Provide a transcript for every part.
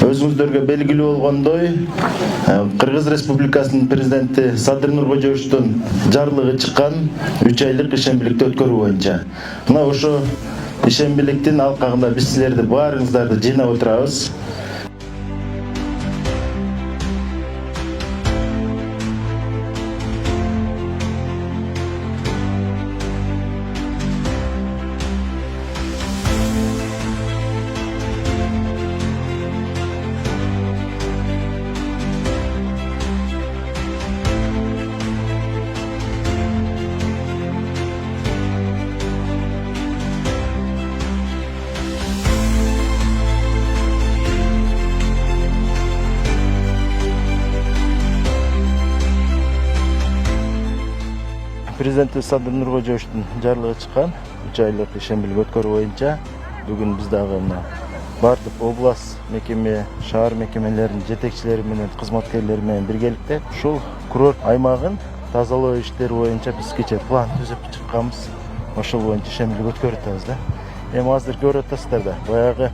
Өзүңүздөргө белгилүү болгондой, Кыргыз Республикасынын президенти Садыр Нуркожоевичтин жарлыгы чыккан 3 айлык ишембиликти өткөрүү боюнча. Мына ошо ишембиликтин алкагында биз силерди баарыңыздарды жыйнап отурабыз. Президенти Садыр Нуркожоевичтин жарлыгы чыккан 3 айлык ишембилик өткөрүү боюнча бүгүн биз дагы бардык область мекеме, шаар мекемелеринин жетекчилери менен кызматкерлери менен биргеликте ушул курорт аймагын тазалоо иштери боюнча биз кечээ план түзүп чыкканбыз. Ошол боюнча ишембилик өткөрүп атабыз да. Эми азыр көрүп атасыздар да, баягы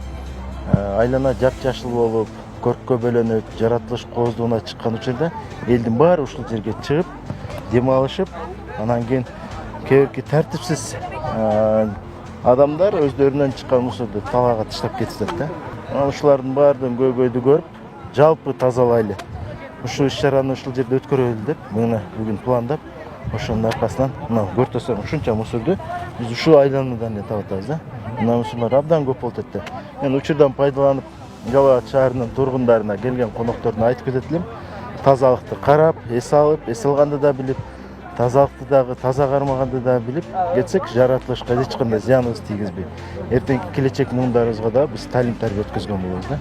айлана жапжашыл болуп, көрккө бөлөнүп, жаратылыш кооздугуна чыккан учурда элдин баары ушул жерге чыгып, дем алышып, анан кийин кээки тартипсиз адамдар өздөрүнөн чыккан мусорду талаага таштап кетишет да. Анан ушулардын баардыгын көйгөйдү көрүп, жалпы тазалайлы. Ушул иш-чараны ушул жерде өткөрөлү деп, мына бүгүн пландап, ошонун аркасынан мына көрүп атсаң ушунча мусорду биз ушул айланадан таап атабыз да. Мына мусорлор абдан көп болуп атат. Мен учурдан пайдаланып, Жалал Абад шаарынын тургундарына, келген конокторуна айтып кетет элем. Тазалыкты карап, эс алып, эс алганды да билип, тазалыкты дагы таза кармаганды да билип кетсек, жаратылышка эч кандай зыяныбыз тийгизбейт. Эртеңки келечек муундарыбызга да биз талим-тарбия өткөзгөн болобуз да.